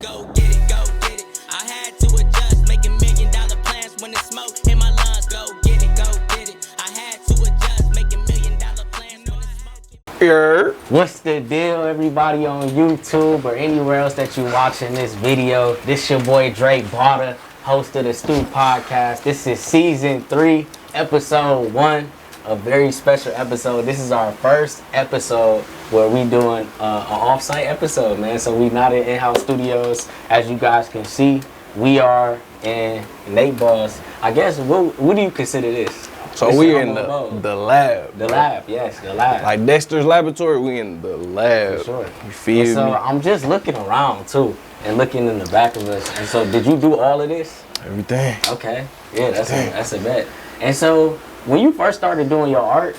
go get it, go get it. I had to adjust, making $1 million plans when it's smoke in my lungs. Go get it, go get it. I had to adjust, making $1 million plans when it's smoke. Here. What's the deal, everybody on YouTube or anywhere else that you watching this video? This your boy Drake Barter, host of the Stu Podcast. This is season 3, episode 1, a very special episode. This is our first episode where we doing an off-site episode, man. So we not in in-house studios, as you guys can see. We are in N8ball's. I guess what do you consider this? So This we is in on the lab. The lab, yes, the lab. Like Dexter's laboratory, we in the lab. For sure. You feel So me? I'm just looking around too and looking in the back of us. And so did you do all of this? Everything. Okay. Yeah, that's a bet. And so when you first started doing your art,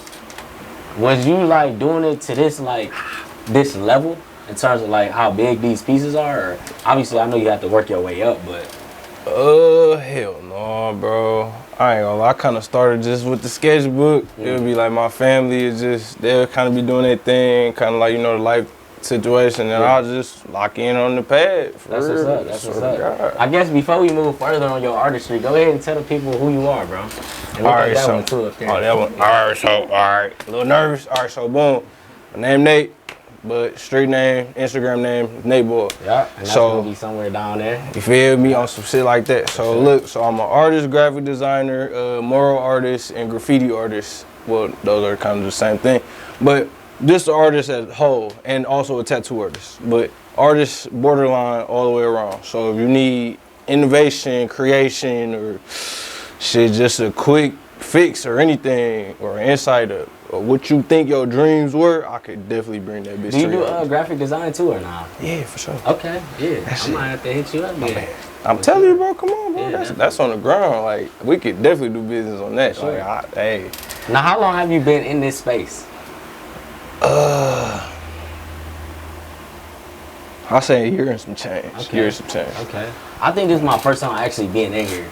was you like doing it to this level in terms of like how big these pieces are? Or obviously I know you have to work your way up, but Hell no, bro. I ain't gonna lie. I kind of started just with the sketchbook. It would be like my family is just, they'll kind of be doing their thing, kind of like, you know, the life situation, and I'll just lock in on the pad. that's what's up. That's what's up. I guess before we move further on your artistry, go ahead and tell the people who you are, bro. And look at that one too up there. Oh, that one. All right. A little nervous. All right, so boom. My name Nate, but street name, Instagram name, N8ball. Yeah, and that's So- gonna be somewhere down there. You feel me? On some shit like that. So look, so I'm an artist, graphic designer, mural artist, and graffiti artist. Well, those are kind of the same thing. But just an artist as a whole, and also a tattoo artist. But artist borderline all the way around. So if you need innovation, creation, or shit, just a quick fix or anything, or insight of what you think your dreams were, I could definitely bring that bitch Do you to do graphic design too or not? Yeah, for sure. Okay, yeah. That's I it. might have to hit you up there. I'm telling you, bro, come on, bro. Yeah, That's on the ground. Like, we could definitely do business on that. Sure. Like, hey. Now, how long have you been in this space? I'll say a year and some change. Okay. Year and some change. Okay. I think this is my first time actually being in here.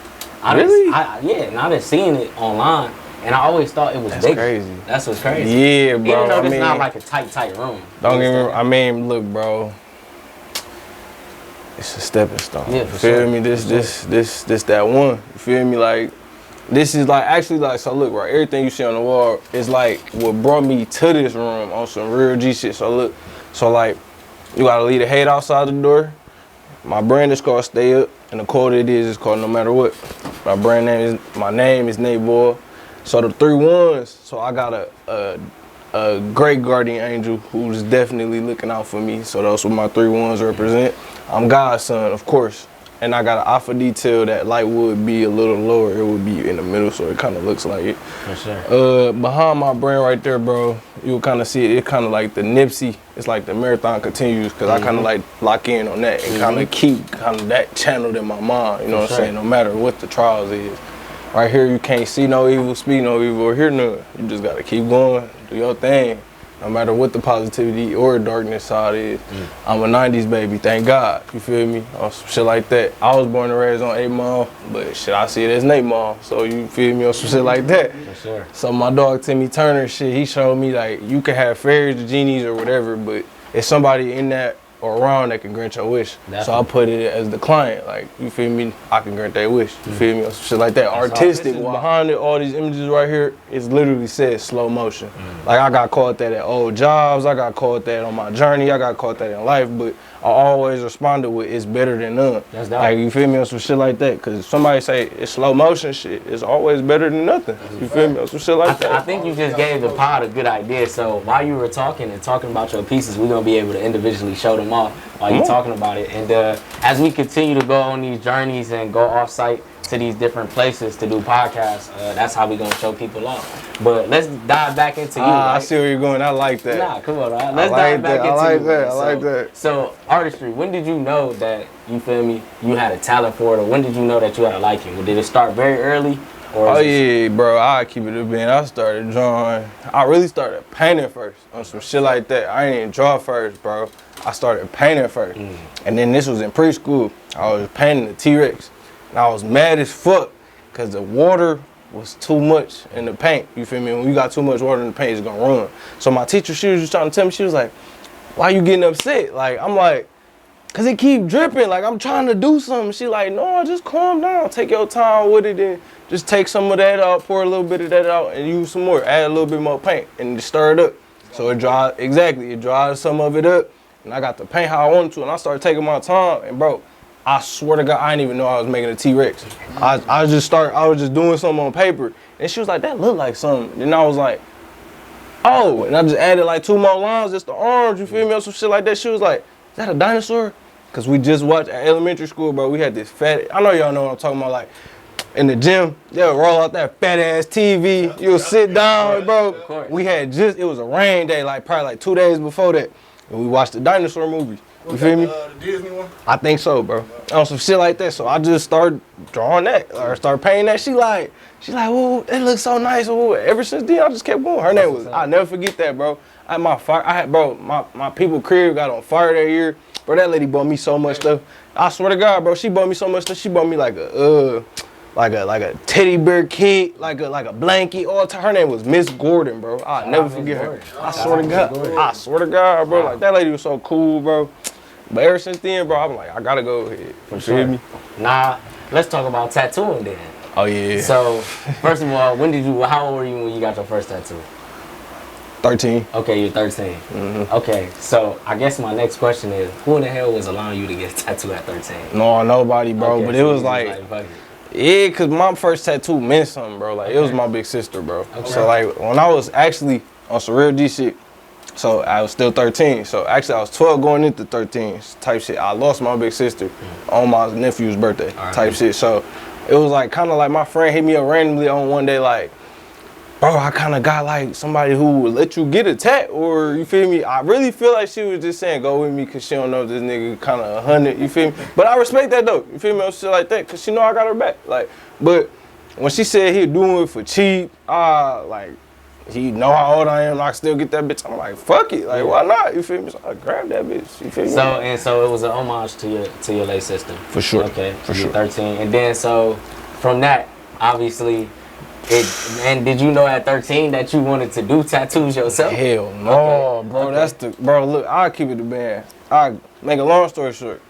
Really? And I just seen it online, and I always thought it was That's big. crazy. That's what's crazy. Yeah, bro. Even though I it's mean, not like a tight room. don't get me. I mean, look, bro. It's a stepping stone. Yeah, you for feel sure. me? This that one. You feel me? Like, this is like actually like, so look, right. Everything you see on the wall is like what brought me to this room on some real G shit. So look, so like, you gotta leave the hate outside the door. My brand is called Stay Up, and the quote it is called No Matter What. My name is N8ball. So the 3 ones. So I got a great guardian angel who's definitely looking out for me. So that's what my 3 ones represent. I'm God's son, of course. And I got an alpha detail that light would be a little lower. It would be in the middle, so it kind of looks like it. For sure. Behind my brand right there, bro, you'll kind of see it. It's kind of like the Nipsey. It's like the marathon continues, because I kind of like lock in on that and kind of keep kind of that channeled in my mind. You know what I'm saying? No matter what the trials is. Right here, you can't see no evil, speak no evil, or hear none. You just gotta keep going, do your thing. No matter what the positivity or darkness side is. I'm a 90s baby, thank God. You feel me? Or some shit like that. I was born and raised on 8-mall, but shit, I see it as N8ball. So you feel me, or some shit like that. For sure. So my dog Timmy Turner shit, he showed me like you can have fairies or genies or whatever, but it's somebody in that or around that can grant your wish. Definitely. So I put it as the client, like, you feel me? I can grant that wish. You feel me? Or some shit like that. Artistic. Behind it, all these images right here, it's literally said slow motion. Like, I got caught that at old jobs, I got caught that on my journey, I got caught that in life, but I always responded with it's better than none. That's dope. Like, you feel me? Or some shit like that. Cause somebody say it's slow motion shit, it's always better than nothing. You feel me? Or some shit like that. I think you just gave the pod a good idea. So while you were talking about your pieces, we're gonna be able to individually show them off while you're talking about it. And as we continue to go on these journeys and go off-site to these different places to do podcasts, that's how we're gonna show people off. But let's dive back into you. I right? see where you're going. I like that. Nah, come on, right? Let's like dive back that. into I like you, that. man. I like that. So artistry, when did you know that, you feel me, you had a talent for it, or when did you know that you had a liking? Did it start very early? Or Oh is it- yeah, bro, I keep it a bit. I started drawing. I really started painting first on some shit like that. I didn't draw first, bro. I started painting first. And then this was in preschool. I was painting the T-Rex. And I was mad as fuck because the water was too much in the paint. You feel me? When you got too much water in the paint, it's gonna run. So my teacher, she was just trying to tell me, she was like, why you getting upset? Like, I'm like, cause it keep dripping. Like I'm trying to do something. She like, no, just calm down. Take your time with it and just take some of that out, pour a little bit of that out and use some more. Add a little bit more paint and stir it up. So it dries, exactly, it dries some of it up. And I got the paint how I wanted to and I started taking my time and bro, I swear to God, I didn't even know I was making a T-Rex. I was just doing something on paper. And she was like, that look like something. And I was like, oh, and I just added like 2 more lines, just the arms, you feel me, or some shit like that. She was like, is that a dinosaur? Cause we just watched at elementary school, bro, we had this fat, I know y'all know what I'm talking about, like, in the gym, they'll roll out that fat ass TV, you'll sit down, bro. We had it was a rain day, like probably like 2 days before that, and we watched the dinosaur movie. You feel me? The Disney one? I think so, bro. On some shit like that. So I just started drawing that or start painting that. She like, ooh, it looks so nice. Ooh. Ever since then, I just kept going. Her name was, I'll never forget that, bro. My people crib got on fire that year. Bro, that lady bought me so much stuff. I swear to God, bro, she bought me so much stuff. She bought me like a teddy bear kit, like a blanket. All her name was Miss Gordon, bro. I'll never forget her. I swear to God, bro. Like that lady was so cool, bro. But ever since then, bro, I'm like, I gotta go ahead. For sure. Me? Nah, let's talk about tattooing then. Oh yeah. So, first of all, how old were you when you got your first tattoo? 13. Okay, you're 13. Mm-hmm. Okay, so I guess my next question is, who in the hell was allowing you to get a tattoo at 13? No, nobody, bro. Okay, but so it was like yeah, cause my first tattoo meant something, bro. Like it was my big sister, bro. Okay. So like when I was actually on some real G shit, so I was still 13. So actually I was 12 going into 13 type shit. I lost my big sister on my nephew's birthday type shit. So it was like kind of like my friend hit me up randomly on one day like, bro, I kind of got like somebody who would let you get a tat, or you feel me? I really feel like she was just saying go with me because she don't know if this nigga kind of 100, you feel me? But I respect that though, you feel me? Or shit like that, because she know I got her back. Like, but when she said he doing it for cheap, like, he know how old I am, I still get that bitch. I'm like, fuck it, like, why not? You feel me? So I grabbed that bitch, you feel me? So it was an homage to your late sister. For sure. Okay, for sure. 13. And then so from that, obviously, and did you know at 13 that you wanted to do tattoos yourself? Hell no, bro. Bro, look, I'll keep it a band. I'll make a long story short.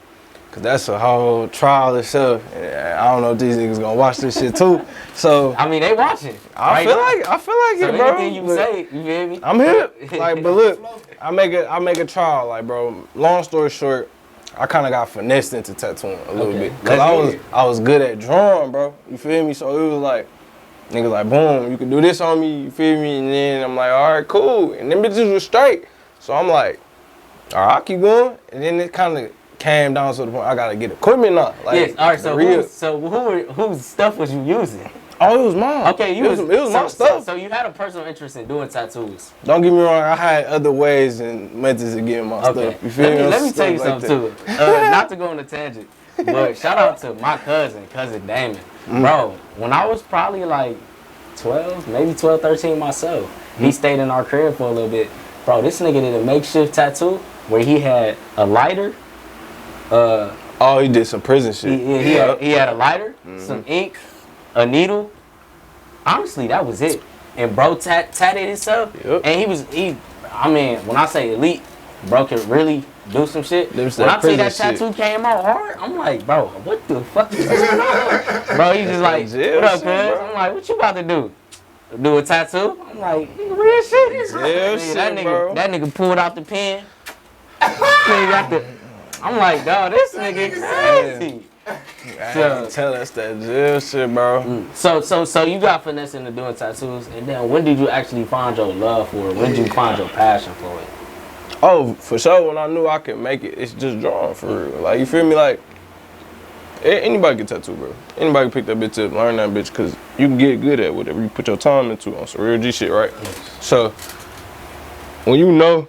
Cause that's a whole trial itself. And I don't know if these niggas gonna watch this shit too. So I mean, they watching. I feel like so it, bro. Anything you say, you feel me? I'm hip. Like, but look, I make a trial, like, bro. Long story short, I kind of got finessed into tattooing a little bit. Cause I was good at drawing, bro. You feel me? So it was like, niggas like, boom, you can do this on me. You feel me? And then I'm like, all right, cool. And them bitches was straight. So I'm like, all right, I'll keep going. And then it kind of came down to the point I gotta get equipment now. Like, yes. All right. So whose stuff was you using? Oh, it was mine. Okay, it was my stuff. So you had a personal interest in doing tattoos. Don't get me wrong. I had other ways and methods of getting my stuff. You feel me? Let me tell you something too. Not to go on a tangent, but shout out to my cousin Damon. Bro, when I was probably like 12, maybe 12, 13 myself, he stayed in our crib for a little bit. Bro, this nigga did a makeshift tattoo where he had a lighter. Oh, he did some prison shit. He had a lighter, some ink, a needle. Honestly, that was it. And bro tatted himself. Yep. And I mean, when I say elite, bro could really do some shit. When I see that tattoo came out hard, I'm like, bro, what the fuck is going on? Bro, he just like, what up, cuz? I'm like, what you about to do? Do a tattoo? I'm like, real shit. That nigga pulled out the pen. I'm like, dog, this nigga crazy. Tell us that jail shit, bro. So you got finesse into doing tattoos, and then when did you actually find your love for it? When did you find your passion for it? Oh, for sure, when I knew I could make it, it's just drawing for real. Like, you feel me? Like, anybody can tattoo, bro. Anybody can pick that bitch up, learn that bitch, because you can get good at whatever you put your time into on some real G shit, right? Yes. So, when you know,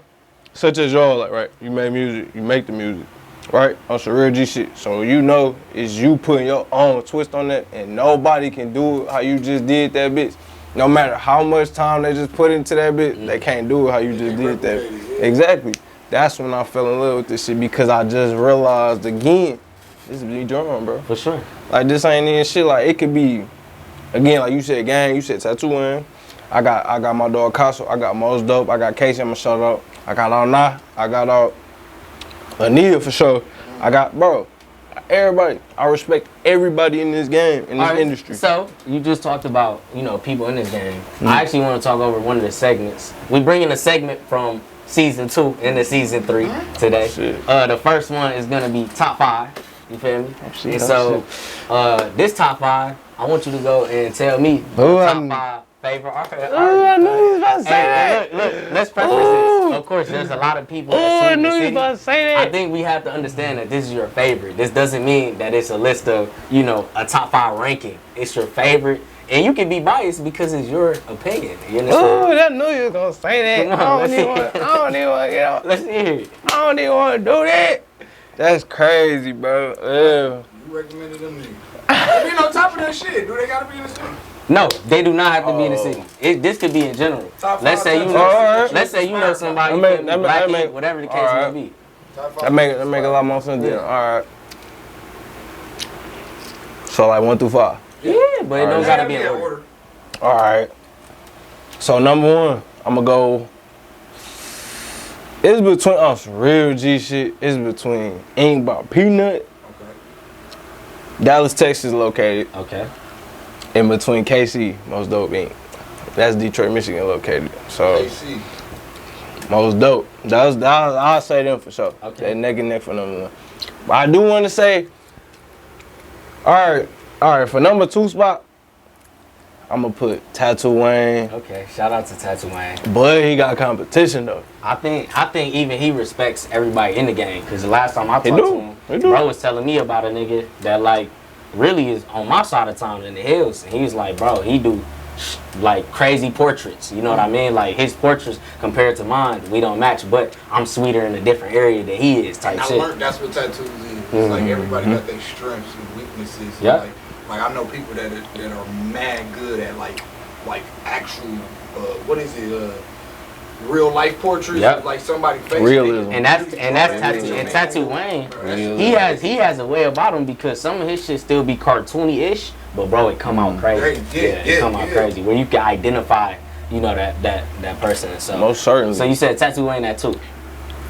such as y'all, like, right, you make music, you make the music, right, on some real G shit. So you know it's you putting your own twist on that, and nobody can do it how you just did that bitch. No matter how much time they just put into that bitch, they can't do it how you just did that. Exactly. That's when I fell in love with this shit, because I just realized again, this is me drawing, bro. For sure. Like, this ain't even shit. Like, it could be, again, like you said, gang, you said tattooing. I got my dog Casso, I got Most Dope, I got Casey, I'm gonna shout out. I got N8ball, I got out Anita for sure. I got, bro, everybody. I respect everybody in this game, in this industry. So, you just talked about, people in this game. I actually want to talk over one of the segments. We bring in a segment from season 2 into season 3 today. The first one is going to be top 5. You feel me? And so, this top 5, I want you to go and tell me top 5 favorite artists. I knew you was about to say that. Look, let's preface this. Of course, there's a lot of people that I knew you was about to say that. I think we have to understand that this is your favorite. This doesn't mean that it's a list of, a top 5 ranking. It's your favorite. And you can be biased because it's your opinion. You understand? I knew you was going to say that. Come on, I don't even want to get out. Let's hear it. I don't even want to do that. That's crazy, bro. You recommended them niggas. They be on top of that shit. Do they gotta be in the city? No, they do not have to be in the city. This could be in general. Let's say you know somebody, whatever the case may be. That make a lot more sense then. All right. So like 1 through 5. Yeah, but it don't gotta be in order. All right. So number 1, I'm gonna go. It's between some real G shit. It's between N8ball Peanut. Dallas, Texas located. Okay. In between KC, Most Dope Inc. That's Detroit, Michigan located. So KC. Most Dope. I'll say them for sure. Okay. They're neck and neck for them. But I do want to say, all right, for number 2 spot, I'm gonna put Tattoo Wayne. Okay, shout out to Tattoo Wayne. But he got competition though. I think even he respects everybody in the game. Cause the last time I talked to him, bro was telling me about a nigga that like really is on my side of town in the hills. And he was like, bro, he do like crazy portraits. You know what I mean? Like his portraits compared to mine, we don't match. But I'm sweeter in a different area than he is. Type and shit. I learned that's what tattoos is. It's like everybody got their strengths and weaknesses. Yeah. Like I know people that are mad good at like actual what is it real life portraits of like somebody face. Realism. And that's Tattoo Wayne. He has a way about him because some of his shit still be cartoony-ish, but bro, it come out crazy. It come out crazy where you can identify, that person. So most certainly. So you said Tattoo Wayne at 2.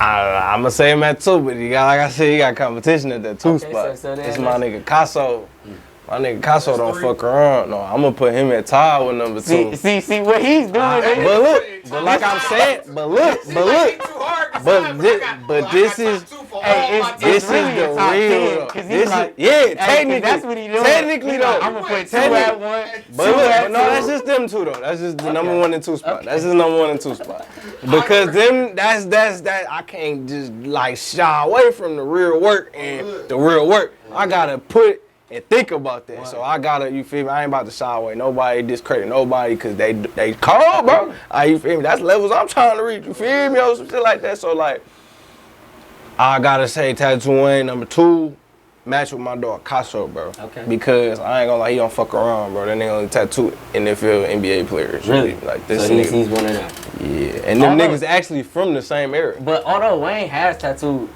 I'm gonna say him at 2, but like I said, he got competition at that 2 spot. So it's my nigga Casso. My nigga Casso don't fuck around. No, I'm gonna put him at tie with number 2. See what he's doing. But look, but like I'm saying, but this is the real. Technically, that's what he doing. Technically though, I'm gonna put 2 at 1. But look, no, that's just them 2 though. That's just the number 1 and 2 spot. That's just number 1 and 2 spot. Because them, that's that. I can't just like shy away from the real work and the real work. I gotta put and think about that. So I gotta, you feel me? I ain't about to shy away nobody, discredit nobody, cause they cold, bro. You feel me? That's levels I'm trying to reach. You feel me? Or some shit like that. So like, I gotta say Tattoo Wayne number 2, match with my dog Casso, bro. Okay. Because I ain't gonna lie, he don't fuck around, bro. That nigga only tattoo NFL NBA players. Really? Like this. So he's one of them. Yeah, and them niggas actually from the same area. But although Wayne has tattooed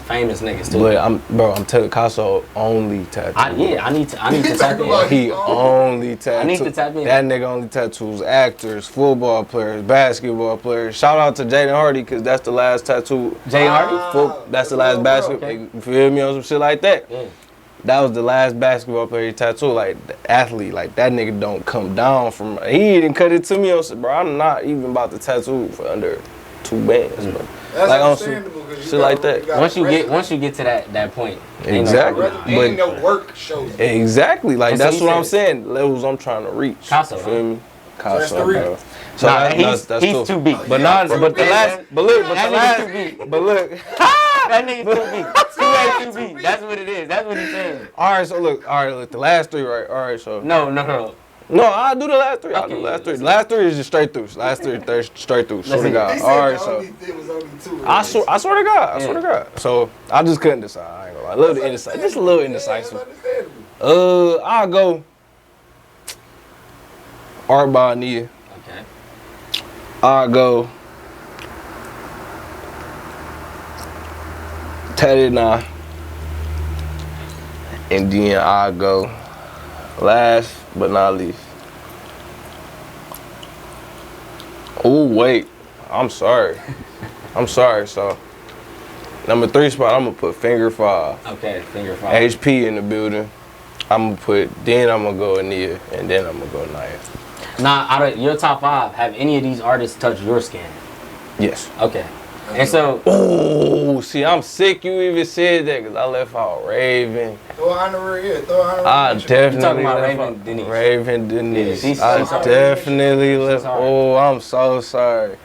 famous niggas too. But I'm telling Casso only tattoo. I need to tap in. He only tattoo. I need to tap in. That nigga only tattoos actors, football players, basketball players. Shout out to Jaden Hardy, cause that's the last tattoo. Jay Hardy? That's the last basketball. Okay. You feel me on some shit like that? Yeah. That was the last basketball player he tattooed. Like the athlete, like that nigga don't come down from. He didn't cut it to me. I said, bro, I'm not even about to tattoo for under 2 bands, bro. That's like understandable. Shit like that. Once you get to that point, exactly. Ain't no work shows. Exactly. Like and that's so what I'm saying. Levels I'm trying to reach. Casso, you feel me? That's Casso, the bro. reach. So he's cool. too big. But look. That nigga too big. That's what it is. That's what he's saying. All right, look, the last 3, right? All right, so. No, I'll do the last 3. I'll do the last 3. Last 3 is just straight through. Last 3 straight through. Swear to God. All right, so. I swear to God. So I just couldn't decide. I ain't gonna lie. Just a little indecisive. I'll go Art by Nia. Okay. I'll go Tatted Nah. And then I'll go last but not least. Oh wait, I'm sorry. So Number 3 spot, I'm gonna put Finger 5. Okay, Finger 5. HP in the building. I'm gonna go Ania, and then I'm gonna go Naya. Now, out of your top 5, have any of these artists touched your skin? Yes. Okay. And so, Oh, see, I'm sick you even said that because I left out Raven. Throw honorary, yeah, throw honorary. I definitely talking about left Raven out Denise. Raven Denise. Yeah, she's I hard. definitely She's left. hard. Oh, I'm so sorry.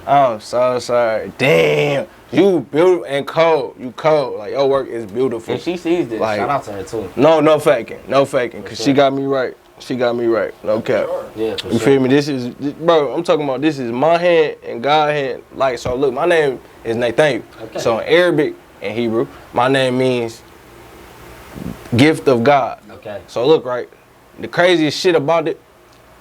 I'm so sorry. Damn, you beautiful and cold. You cold. Like your work is beautiful. if she sees this, Like- shout out to her too. No faking, because sure. she got me right. She got me right. No cap. Yeah, for You sure. feel me? Bro, I'm talking about this is my hand and God's hand. Like, so look, my name is N8ball. Okay. So in Arabic and Hebrew, my name means gift of God. Okay. So look, right, the craziest shit about it,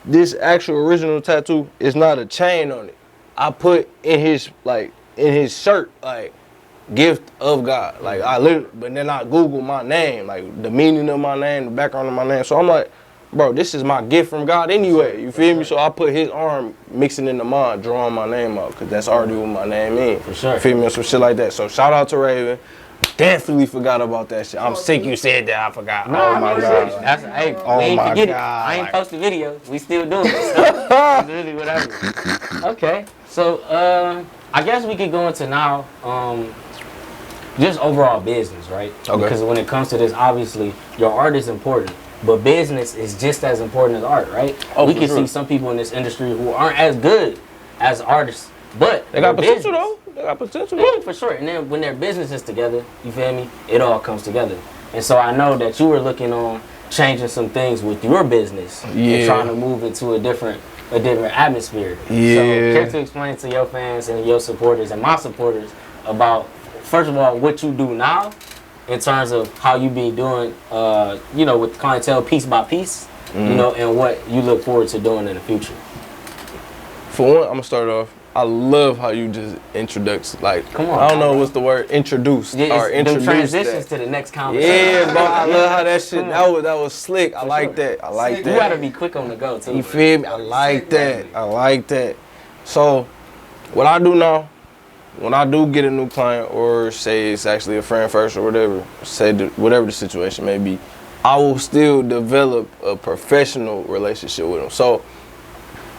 this actual original tattoo is not a chain on it. I put in his shirt, like, gift of God. Like, I literally, but then I Google my name, like the meaning of my name, the background of my name. So I'm like, bro, this is my gift from God anyway. You feel me? So I put his arm mixing into mine, drawing my name out, because that's already what my name means. For sure. You feel me? Or some shit like that. So shout out to Raven. Definitely forgot about that shit. I'm sick you said that. I forgot. Oh my God. That's, hey, Oh we ain't my forget it. God. I ain't posted videos. We still doing it. So it's really whatever. Okay. So I guess we could go into now just overall business, right? Okay. Because when it comes to this, obviously your art is important, but business is just as important as art, right? Oh, we for can sure. see some people in this industry who aren't as good as artists, but They got their potential business- though. They got potential. Yeah, for sure. And then when their business is together, you feel me? It all comes together. And so I know that you were looking on changing some things with your business and Yeah. trying to move into a different atmosphere. Yeah. So care to explain to your fans and your supporters and my supporters about, first of all, what you do now in terms of how you be doing, with clientele piece by piece, and what you look forward to doing in the future. For one, I'm gonna start off. I love how you just introduced, like, Come on, I don't know bro. what's the word, introduced Yeah, or it's them introduced transitions that. to the next conversation. Yeah, bro, I love how that shit, that was slick. I like sure. that. I like You that. gotta be quick on the go too. You feel me? I like that. I like that. So, what I do now, when I do get a new client, or say it's actually a friend first or whatever, whatever the situation may be, I will still develop a professional relationship with them. So,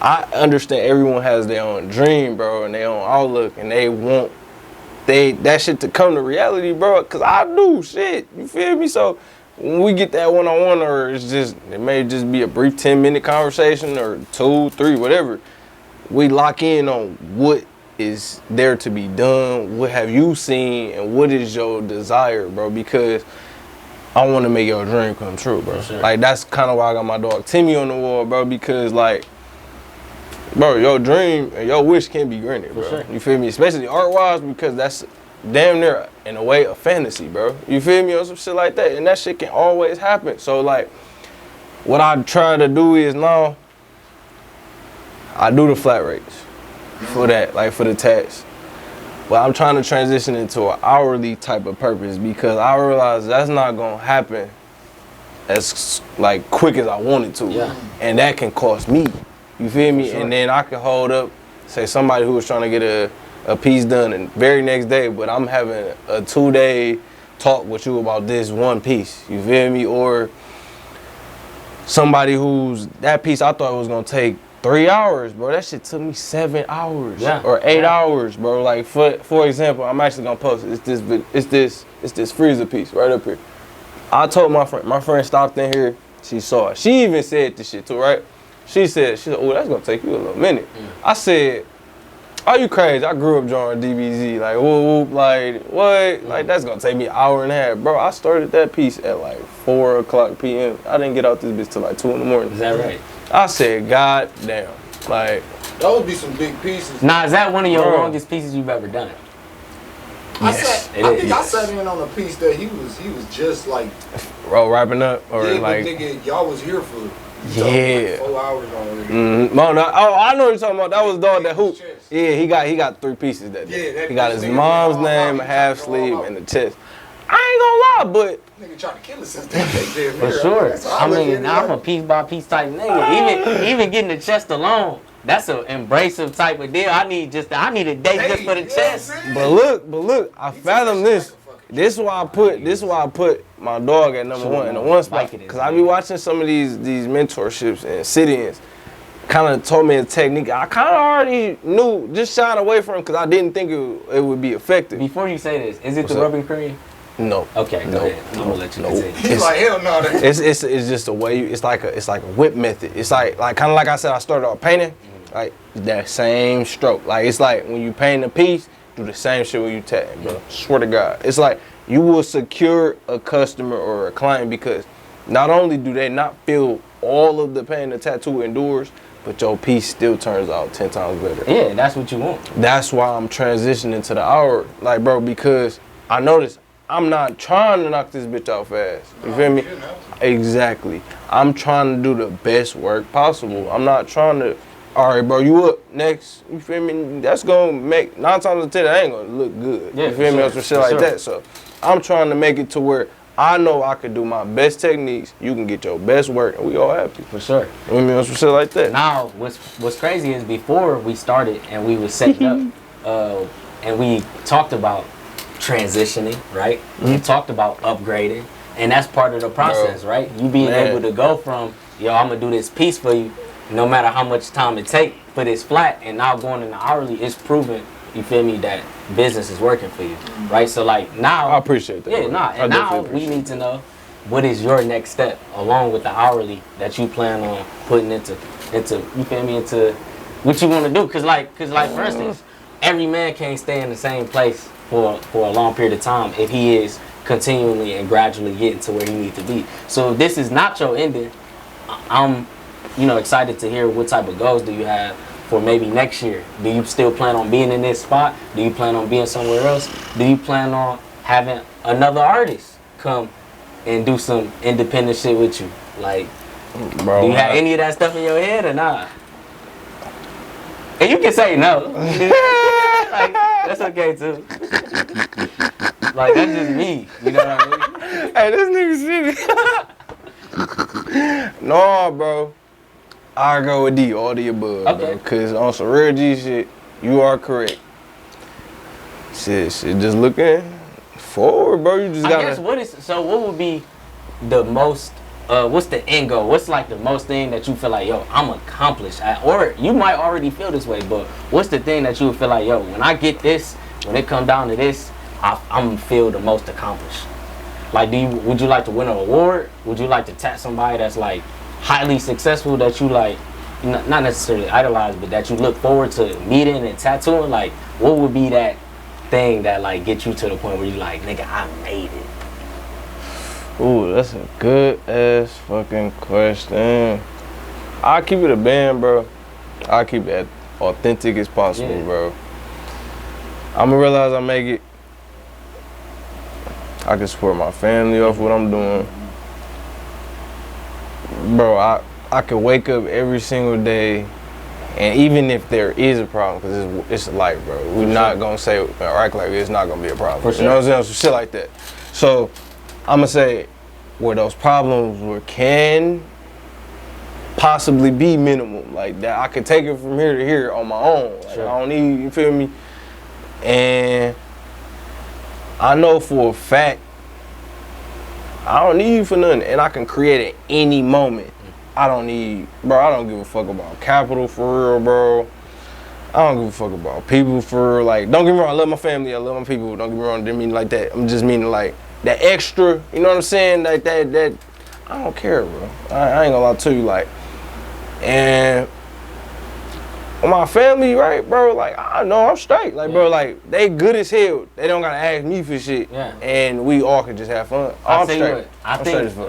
I understand everyone has their own dream, bro, and their own outlook, and they want that shit to come to reality, bro, because I do shit. You feel me? So, when we get that one-on-one, or it may just be a brief 10-minute conversation, or 2, 3, whatever, we lock in on what is there to be done, what have you seen, and what is your desire, bro, because I want to make your dream come true, bro. Sure. Like, that's kind of why I got my dog Timmy on the wall, bro, because, like, bro, your dream and your wish can be granted, bro. sure. You feel me? Especially art-wise, because that's damn near, in a way, a fantasy, bro. You feel me? Or some shit like that. And that shit can always happen. So, like, what I try to do is now, I do the flat rates for that, like for the tax. But I'm trying to transition into an hourly type of purpose, because I realize that's not going to happen as, like, quick as I want it to. Yeah. And that can cost me. You feel me? Sure. And then I can hold up, say somebody who was trying to get a piece done and very next day, but I'm having a 2-day talk with you about this one piece. You feel me? Or somebody that piece I thought was gonna take 3 hours, bro. That shit took me 7 hours. Yeah. Or 8 hours, bro. Like for example, I'm actually gonna post it. It's this freezer piece right up here. I told my friend stopped in here, she saw it. She even said this shit too, right? She said, oh, that's gonna take you a little minute. I said, are you crazy? I grew up drawing DBZ, like, whoop, like, what? Like, that's gonna take me an hour and a half. Bro, I started that piece at like 4 o'clock p.m. I didn't get out this bitch till like 2 in the morning. Is that right? I said, God damn. Like, That would be some big pieces. Now, is that one of your Bro. longest pieces you've ever done? I yes. think I sat in on a piece that he was just like, Bro, wrapping up, or yeah, like, but nigga, y'all was here for Yeah. 4 hours already. No, I know what you're talking about. That was dog that hoop. His chest. Yeah, he got 3 pieces that day. Yeah, that he got his nigga mom's all name, out. a half He sleeve, all out. and the chest. I ain't gonna lie, but Nigga trying to kill himself that day. For sure. I mean, I'm a piece by piece type nigga. Even getting the chest alone, That's an embracive type of deal. I need a date just for the chest. But look, I fathom this. This is why I put my dog at number one in the one spot. Cause I be watching some of these mentorships and sit-ins. Kind of told me a technique. I kind of already knew, just shied away from it because I didn't think it would be effective. Before you say this, is it the rubbing cream? No. Okay, go ahead. I'm gonna let you continue. He's like, hell no. It's just a way. It's like a whip method. It's like kind of like I said. I started off painting, like that same stroke. Like it's like when you paint a piece, do the same shit when you tag, bro. Swear to God, it's like you will secure a customer or a client because not only do they not feel all of the pain the tattoo endures, but your piece still turns out 10 times better. Yeah, that's what you want. That's why I'm transitioning to the hour, like, bro, because I noticed I'm not trying to knock this bitch out fast. You feel me? Exactly. I'm trying to do the best work possible. I'm not trying to, all right, bro, you up next. You feel me? That's gonna make 9 times out of 10 that ain't gonna look good. Yeah, you feel me? Or some shit like that. So I'm trying to make it to where I know I can do my best techniques. You can get your best work, and we all happy. For sure. You know what I mean? Some shit like that. Now, what's crazy is before we started and we was setting up, and we talked about transitioning, right? We talked about upgrading, and that's part of the process, right? You being able to go from, yo, I'm gonna do this piece for you, no matter how much time it take for this flat, and now going in the hourly, it's proven, you feel me, that business is working for you, right? So like now, I appreciate that. Yeah, and now we need to know what is your next step along with the hourly that you plan on putting into you feel me, into what you want to do, cause like for instance, every man can't stay in the same place for a long period of time if he is continually and gradually getting to where he needs to be. So if this is not your ending, I'm excited to hear what type of goals do you have for maybe next year. Do you still plan on being in this spot? Do you plan on being somewhere else? Do you plan on having another artist come and do some independent shit with you? Like, bro, do you have any of that stuff in your head or not? And you can say no. Like, that's okay too. Like, that's just me. You know what I mean? Hey, this nigga shit. No, bro. I go with D, all the above, okay, bro. Cause on some real G shit, you are correct. Shit, just looking forward, bro. You just gotta. I guess what would be the most, what's the end goal? What's like the most thing that you feel like, yo, I'm accomplished at? Or you might already feel this way, but what's the thing that you would feel like, yo, when I get this, when it come down to this, I'm gonna feel the most accomplished? Like, would you like to win an award? Would you like to tat somebody that's like highly successful that you like, not necessarily idolize, but that you look forward to meeting and tattooing? Like, what would be that thing that like get you to the point where you like, nigga, I made it? Ooh, that's a good ass fucking question. I'll keep it a band, bro. I'll keep it as authentic as possible, bro. I'ma realize I make it. I can support my family off what I'm doing. Bro, I could wake up every single day, and even if there is a problem, because it's life, bro. We're not gonna say or act like it's not gonna be a problem. For sure. You know what I'm saying? Some shit like that. So I'm gonna say where those problems can possibly be minimum, like that. I could take it from here to here on my own. Like, I don't need, you feel me? And I know for a fact I don't need you for nothing, and I can create at any moment. I don't give a fuck about capital for real, bro. I don't give a fuck about people for real. Like, don't get me wrong, I love my family, I love my people. Don't get me wrong, I didn't mean like that. I'm just meaning like that extra, you know what I'm saying? Like that I don't care, bro. I ain't gonna lie to you, like, and my family, right, bro, like, I know I'm straight. Like, bro, like, they good as hell. They don't gotta ask me for shit. Yeah. And we all can just have fun. I think,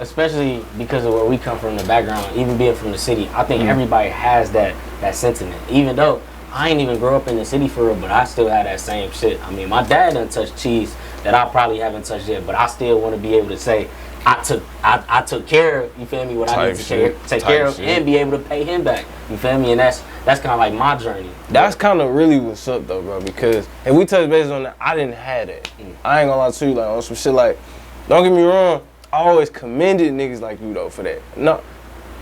especially because of where we come from, the background, even being from the city, I think everybody has that sentiment. Even though I ain't even grow up in the city for real, but I still have that same shit. I mean, my dad done touched cheese that I probably haven't touched yet, but I still want to be able to say, I took care of, you feel me, what I need to take care of, and be able to pay him back. You feel me? And that's kind of like my journey. That's kind of really what's up though, bro, because if we touch base on that, I didn't have that. I ain't gonna lie to you, like, on some shit, like, don't get me wrong, I always commended niggas like you though for that. No,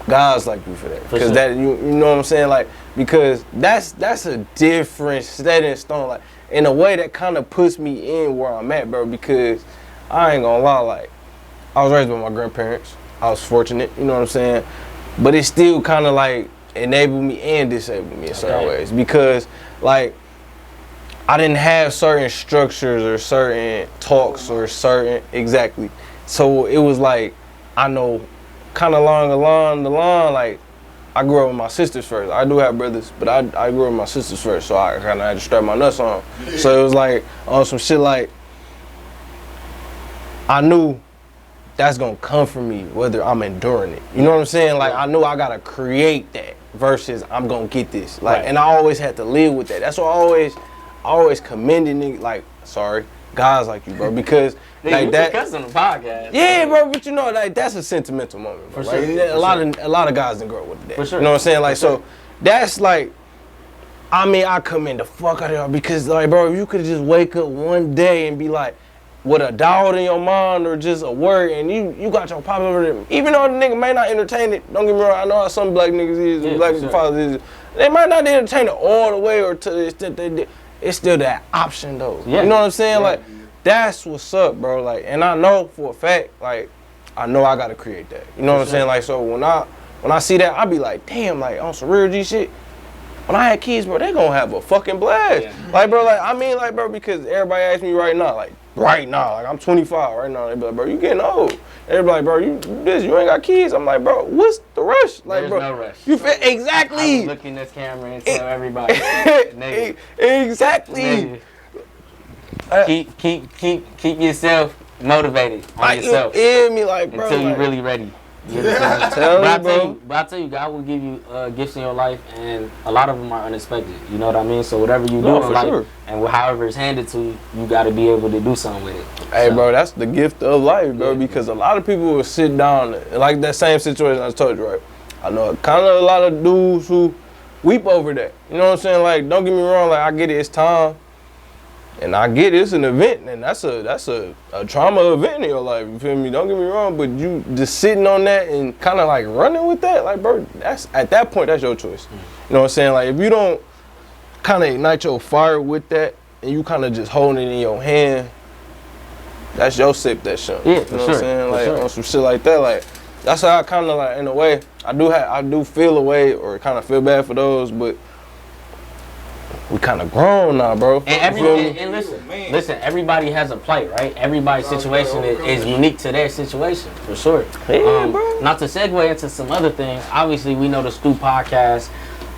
guys like you for that. For Because sure. that you know what I'm saying? Like, because that's a different set in stone. Like, in a way that kind of puts me in where I'm at, bro. Because I ain't gonna lie, like, I was raised by my grandparents. I was fortunate, you know what I'm saying? But it still kind of like enabled me and disabled me in certain ways. Because, like, I didn't have certain structures or certain talks or certain, exactly. So it was like, I know, kind of along the line, like, I grew up with my sisters first. I do have brothers, but I grew up with my sisters first, so I kind of had to strap my nuts on. So it was like, on some shit like, I knew that's gonna come from me, whether I'm enduring it. You know what I'm saying? Like, I knew I gotta create that versus I'm gonna get this. Like, and I always had to live with that. That's why I always commended niggas, like, guys like you, bro, because like that. Because on the podcast. Yeah, bro, but you know, like, that's a sentimental moment, bro. For sure. Like, a lot of guys didn't grow up with that. For sure. You know what I'm saying? Like, so that's like, I mean, I commend the fuck out of y'all because, like, bro, if you could just wake up one day and be like, with a doubt in your mind or just a word, and you got your pop over there, even though the nigga may not entertain it, don't get me wrong, I know how some black niggas is, and black fathers is, they might not entertain it all the way or to the extent they did. It's still that option though. Yeah. You know what I'm saying? Yeah. Like, that's what's up, bro. Like, and I know for a fact, like, I know I gotta create that. You know what I'm saying? Like, so when I see that, I be like, damn, like, on some real G shit. When I had kids, bro, they gonna have a fucking blast. Yeah. Like, bro, like, I mean, like, bro, because everybody asks me right now, like I'm 25 right now. They be like, bro, you getting old. Everybody like, bro, you ain't got kids. I'm like, bro, what's the rush? Like, There's bro, no rush. You feel exactly. I look in this camera and tell everybody. Exactly. Keep yourself motivated on Like, yourself. You hear me, like, bro, until like, you're really ready. You Tell me, bro. But I tell you, God will give you gifts in your life, and a lot of them are unexpected. You know what I mean? So whatever you do in life, and however it's handed to you, you got to be able to do something with it. Hey, bro, that's the gift of life, bro. Yeah. Because a lot of people will sit down, like that same situation I told you, right? I know kind of a lot of dudes who weep over that. You know what I'm saying? Like, don't get me wrong, like, I get it, it's time. And I get it, it's an event, and that's a trauma event in your life, you feel me? Don't get me wrong, but you just sitting on that and kind of like running with that, like, bro, that's, at that point, that's your choice. You know what I'm saying? Like, if you don't kind of ignite your fire with that, and you kind of just holding it in your hand, that's your sip, that shit. Yeah, you know what I'm saying? Like, on some shit like that, like, that's how I kind of, like, in a way, I do feel a way or kind of feel bad for those, but we kind of grown now, bro. And listen, everybody has a plight, right? Everybody's situation is unique to their situation, for sure. Yeah, bro. Not to segue into some other things, obviously we know the Stu Podcast.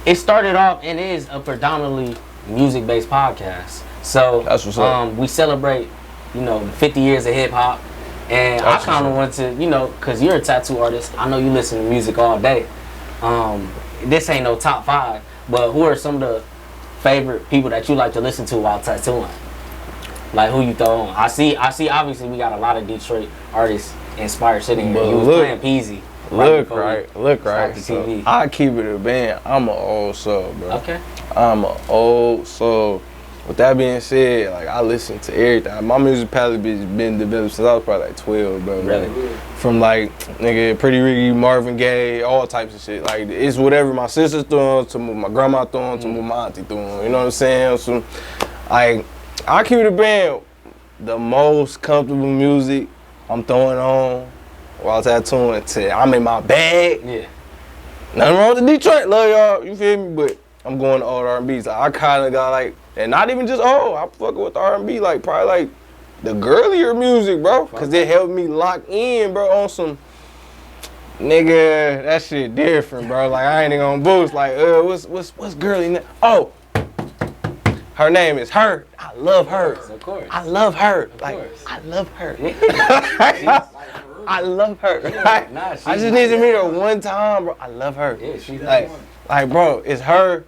It started off and is a predominantly music-based podcast. So that's what's up. We celebrate, 50 years of hip-hop. And I kind of want to, because you're a tattoo artist, I know you listen to music all day. This ain't no top 5, but who are some of the favorite people that you like to listen to while tattooing? Like, who you throw on? I see obviously we got a lot of Detroit artists inspired sitting here. You was playing Peasy. Look right. So I keep it a band. I'm an old soul, bro. Okay. I'm an old soul. With that being said, like, I listen to everything. My music palette has been developed since I was probably like 12, bro. Really? Like, from like, nigga, Pretty Ricky, Marvin Gaye, all types of shit. Like, it's whatever my sister's doing, to what my grandma doing, to what my auntie doing. You know what I'm saying? So, like, I keep it a band. The most comfortable music I'm throwing on while tattooing till I'm in my bag. Yeah. Nothing wrong with Detroit, love y'all. You feel me? But I'm going to old R&B's. Like, I kind of got like, and not even just old. I fucking with R&B, like probably like the girlier music, bro. Cause it helped me lock in, bro, on some nigga. That shit different, bro. Like, I ain't even gonna boost. Like, what's girly? Oh, her name is Her. I love her. Of course. I love her. Of like, course. I love her. I love her. Nah, I just need to meet her one time, bro. I love her. Yeah, she's like, bro, it's her.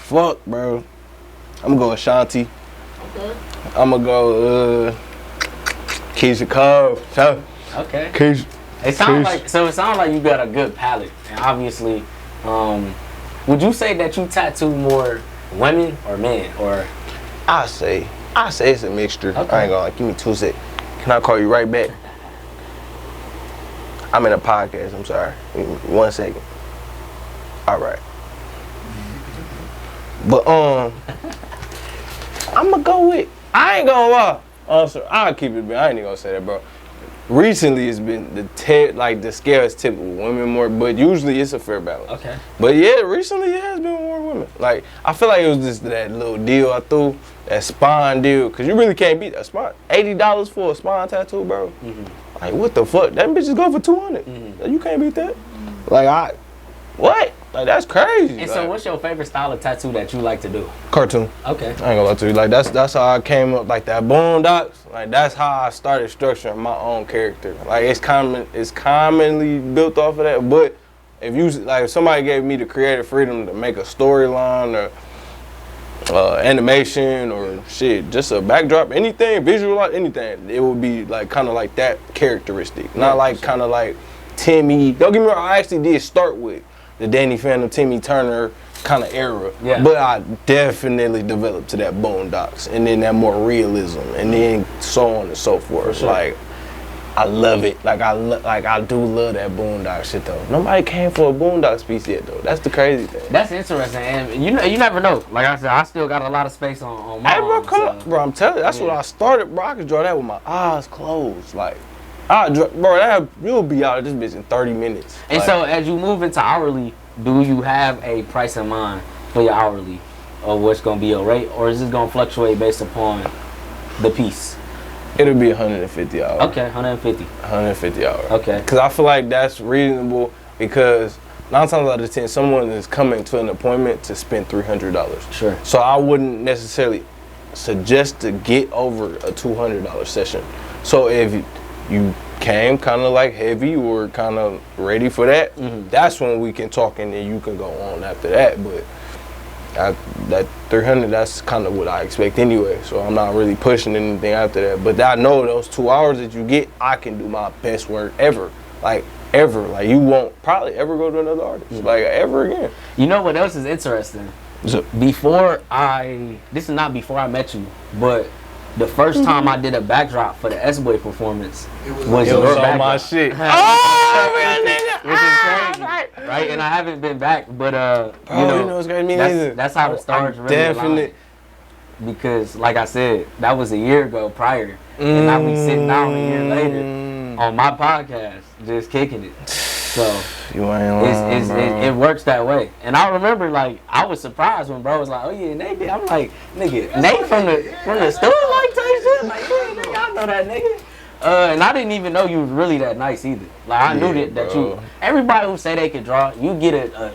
Fuck, bro. I'm gonna go Ashanti. Okay. I'm gonna go Keisha Cole. Okay. Keisha. It sounds like you got a good palette, and obviously, would you say that you tattoo more women or men, or? I say it's a mixture. Okay. I ain't gonna give me 2 seconds. Can I call you right back? I'm in a podcast. I'm sorry. 1 second. All right. But I'm gonna go with. I ain't gonna lie. Also, I'll keep it. I ain't even gonna say that, bro. Recently, it's been the scale is tipped with women more, but usually it's a fair balance. Okay. But yeah, recently it has been more women. Like I feel like it was just that little deal I threw, that spine deal, cause you really can't beat that spine. $80 for a spine tattoo, bro. Mm-hmm. Like what the fuck? That bitch is go for $200. Mm-hmm. You can't beat that. Like what? Like that's crazy. And like, so, what's your favorite style of tattoo that you like to do? Cartoon. Okay. I ain't gonna lie to you. Like that's how I came up. Like that Boondocks. Like that's how I started structuring my own character. Like it's commonly built off of that. But if somebody gave me the creative freedom to make a storyline or animation or shit, just a backdrop, anything, visualize anything, it would be like kind of like that characteristic. Not like kind of like Timmy. Don't get me wrong. I actually did start with the Danny Phantom, Timmy Turner kind of era. Yeah. But I definitely developed to that Boondocks and then that more realism and then so on and so forth. Sure. Like, I love it. Like I do love that Boondocks shit though. Nobody came for a Boondocks piece yet though. That's the crazy thing. That's interesting, and you never know. Like I said, I still got a lot of space on my bro, come on, bro. I'm telling you, that's what I started, bro. I could draw that with my eyes closed, like. You'll be out of this bitch in 30 minutes. And so, as you move into hourly, do you have a price in mind for your hourly, or what's gonna be your rate, or is this gonna fluctuate based upon the piece? It'll be 150 hours. Okay, 150. 150 hours. Okay. Because I feel like that's reasonable because 9 times out of 10, someone is coming to an appointment to spend $300. Sure. So I wouldn't necessarily suggest to get over a $200 session. So if you came kind of like heavy or kind of ready for that, that's when we can talk and then you can go on after that. But that 300, that's kind of what I expect anyway. So I'm not really pushing anything after that. But I know those 2 hours that you get, I can do my best work ever. Like ever. Like you won't probably ever go to another artist. Like ever again. You know what else is interesting? So, this is not before I met you, but the first time I did a backdrop for the S-Boy performance was your backdrop. On my shit. Which is crazy, right? And I haven't been back, but you know, it's crazy. That's how the stars really aligned. Because, like I said, that was a year ago prior, and now we sitting down a year later on my podcast, just kicking it. So you ain't lying, it works that way. And I remember, like, I was surprised when bro was like, "Oh yeah, Nate." I'm like, "Nigga, Nate from the store, like type shit." Like, yeah, nigga, I know that nigga. And I didn't even know you was really that nice either. Like, I knew that you. Everybody who say they can draw, you get a.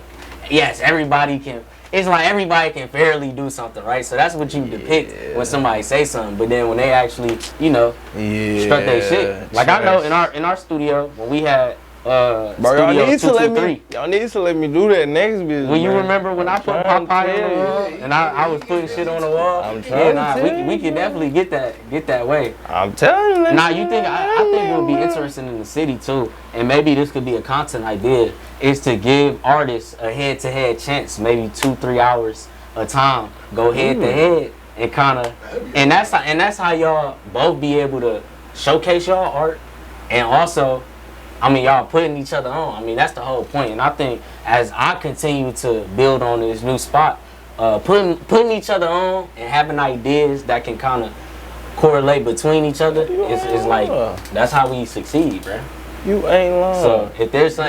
Yes, everybody can. It's like everybody can fairly do something, right? So that's what you depict when somebody say something. But then when they actually, strut their shit. Like I know in our studio when we had. Bro, y'all need to let me do that next business. Well, you remember when I put Popeye on the wall and I was putting shit on the wall? I'm trying we can definitely get that way. I'm telling you. Now you think I think it would be interesting in the city too, and maybe this could be a content idea, is to give artists a head-to-head chance, maybe 2-3 hours a time, go head-to-head and kind of, and that's how y'all both be able to showcase y'all art, and also. I mean, y'all putting each other on. I mean, that's the whole point. And I think as I continue to build on this new spot, putting each other on and having ideas that can kind of correlate between each other is like, that's how we succeed, bro. You ain't lying. So if there's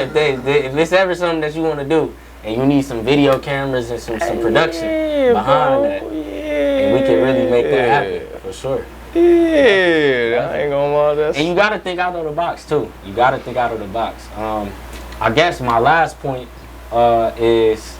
ever something that you want to do and you need some video cameras and some production behind that, and we can really make that happen, for sure. Yeah, I ain't gonna lie. And you gotta think out of the box too. You gotta think out of the box. I guess my last point is,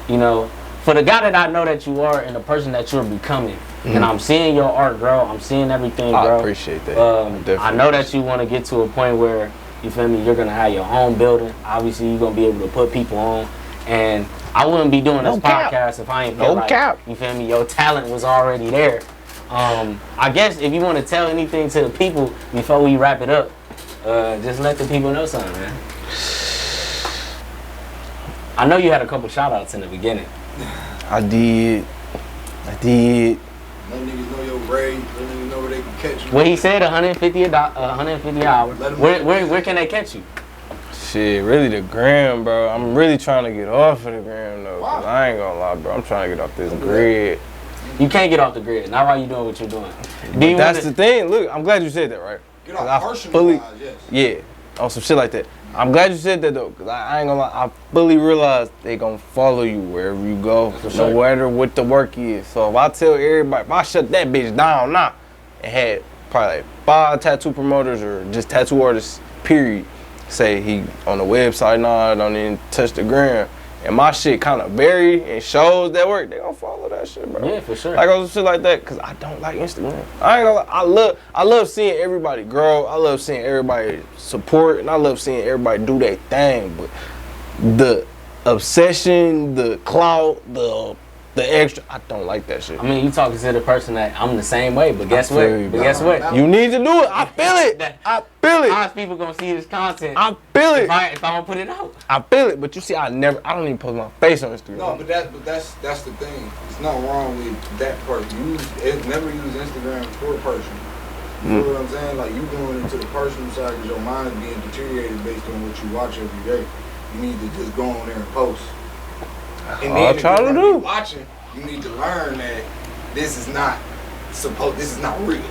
for the guy that I know that you are and the person that you're becoming, and I'm seeing your art grow. I'm seeing everything grow. I appreciate that. I know that you want to get to a point where you feel me. You're gonna have your own building. Obviously, you're gonna be able to put people on. And I wouldn't be doing this podcast if I ain't feel like you feel me. Your talent was already there. I guess if you want to tell anything to the people before we wrap it up, just let the people know something, man. I know you had a couple shout outs in the beginning. I did. Let niggas know your rate. Let niggas know where they can catch you. Well, he said 150 an hour. Where can they catch you? Shit, really the gram, bro. I'm really trying to get off of the gram, though. Wow. 'Cause I ain't gonna lie, bro. I'm trying to get off this grid. You can't get off the grid. Not while you doing what you're doing. Do you That's wanna- the thing. Look, I'm glad you said that, right? Get 'Cause off I personalized, yes. Yeah, on some shit like that. I'm glad you said that, though, because I ain't gonna lie. I fully realize they gonna follow you wherever you go, no matter what the work is. So if I tell everybody, if I shut that bitch down now, and had probably like 5 tattoo promoters or just tattoo artists, period, say he on the website, nah, don't even touch the gram, and my shit kind of buried and shows that work, they gonna follow that shit, bro. Yeah, for sure. Like on some shit like that, cause I don't like Instagram. I ain't gonna lie, I love seeing everybody grow. I love seeing everybody support, and I love seeing everybody do their thing. But the obsession, the clout, the extra, I don't like that shit. I mean, you talking to the person that I'm the same way, but guess what? feel you, But bro. guess what? You need to do it. I feel it. I feel it. How's people gonna see this content I feel it. if I don't put it out? I feel it. But you see, I don't even post my face on Instagram. No, but that's the thing. There's nothing wrong with that part. Never use Instagram for a person. You know what I'm saying? Like, you going into the personal side because your mind is being deteriorated based on what you watch every day. You need to just go on there and post. And I'll try to do. Watching, you need to learn that this is not real.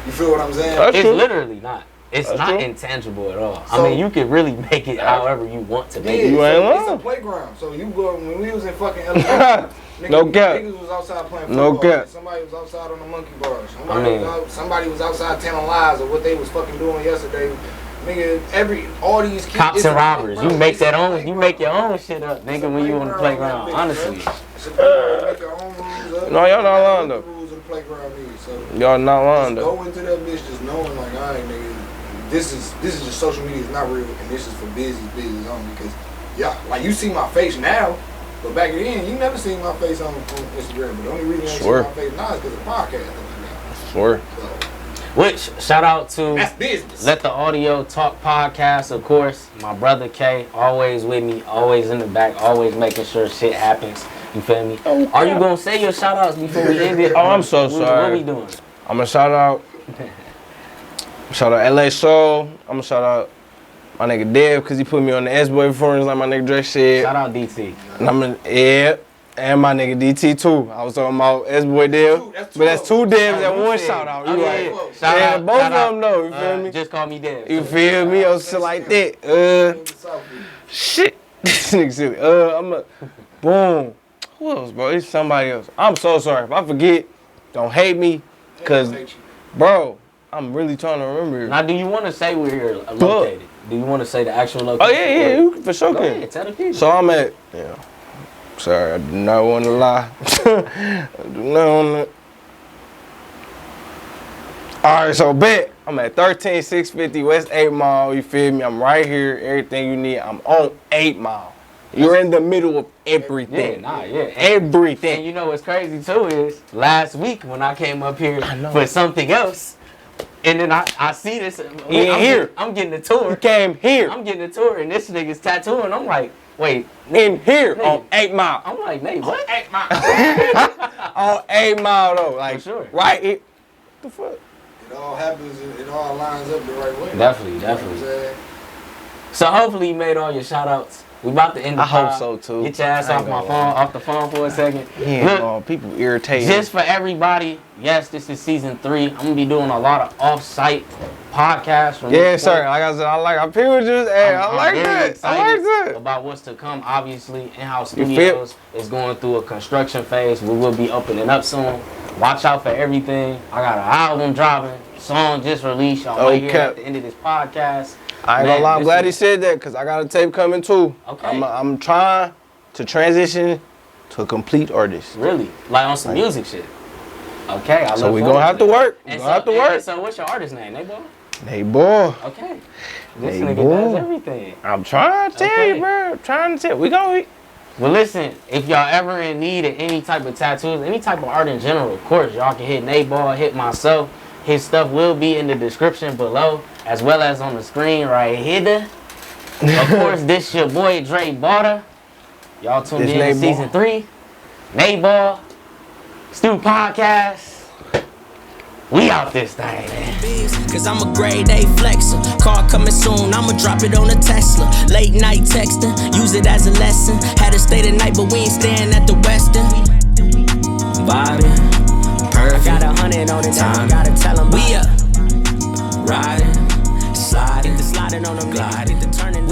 You feel what I'm saying? That's It's true. literally not. It's That's not true. intangible at all. So- I mean, you can really make it however you want to make You it. ain't It's a lying. playground. So you go when we was in fucking elementary. No cap. Niggas was outside playing No football. cap. Somebody was outside on the monkey bars. I Somebody was outside telling lies of what they was fucking doing yesterday. Nigga, all these kids. Cops it's and a robbers. You playground. make It's a that own. You playground. make your own shit up, nigga, when you on the playground. Honestly. It's a playground. You make your own rules up. No, y'all not lying, The though. rules of the playground is. So Y'all not lying, just though. go into that bitch just knowing like, all right, nigga, this is just social media is not real, and this is for business only. Because yeah, like you see my face now. But back then, you never seen my face on Instagram. But the only reason you Sure. see my face now is because of the podcast that I Swear. got. So, Which, shout out to that's business. Let the Audio Talk podcast, of course. My brother K, always with me, always in the back, always making sure shit happens. You feel me? Are you gonna say your shout outs before we end it? Oh, I'm so What sorry. we doing? I'm gonna shout out LA Soul. I'm gonna shout out my nigga Dev because he put me on the S-Boy performance like my nigga Dre said. Shout out DT. And I'm and my nigga DT too. I was talking about S-Boy Dev. That's two But that's two Devs Oh, at you one said- shout out. Oh, You yeah, right. yeah. Shout Yeah, out, both shout of out. them though, you feel me? Just call me Dev. You feel me? Or shit like that. Shit. This nigga silly. I'm a boom. Who else, bro? It's somebody else. I'm so sorry. If I forget, don't hate me. Cause bro, I'm really trying to remember. Now, do you want to say where you're located? Do you want to say the actual location? Oh yeah, you for sure Go can. ahead, tell the people. So I'm at, sorry, I do not want to lie. I do not want to. All right, so bet. I'm at 13650 West 8 Mile, you feel me? I'm right here, everything you need. I'm on 8 Mile. You're in the middle of everything. And Everything. you know what's crazy too is last week when I came up here for something else, and then I see this. I'm getting a tour. You came here. I'm getting a tour, and this nigga's tattooing. I'm like, wait, in here nigga. on 8 Mile. I'm like, Nate, what? 8 Mile. On 8 Mile though. Like, For sure. right here. What the fuck? It all happens, it all lines up the right way. Definitely. You know what I'm saying? So hopefully you made all your shout outs. We about to end the I hope pod. so, too. Get your ass I off ain't my gonna phone, lie. off the phone for a second. Yeah, Look, people irritating. just for everybody, yes, this is season 3. I'm gonna be doing a lot of off-site podcasts. From Yeah, this sir. point. Like I said, I people just, hey, I I'm like very that. I excited like that. about what's to come. Obviously, In-House You feel- Studios is going through a construction phase. We will be opening up soon. Watch out for everything. I got an album dropping. Song just released. Y'all might hear it Okay. at the end of this podcast. I ain't Man, gonna lie, I'm this glad he is- said that because I got a tape coming too. Okay. I'm trying to transition to a complete artist. Really? Like on some music shit. Okay, I So look we forward gonna have to work. We And gonna have to and work. so what's your artist name? N8ball? Hey, boy. Okay. This Hey, nigga boy. does everything. I'm trying to tell Okay. you, bro. I'm trying to tell you. We gonna Well, listen, if y'all ever in need of any type of tattoos, any type of art in general, of course, y'all can hit N8ball, hit myself. His stuff will be in the description below, as well as on the screen right here. Of course, this your boy Dre Barter. Y'all tuned This in to N8ball. season 3. N8ball, Stu Podcast. We out this thing, man. Cause I'm a grade A flexer. Car coming soon, I'ma drop it on a Tesla. Late night texting, use it as a lesson. Had to stay the night, but we ain't staying at the Westin. Vibing, perfect. I got 100 on the time, gotta tell 'em we up. Riding, sliding, sliding on them, gliding, turning.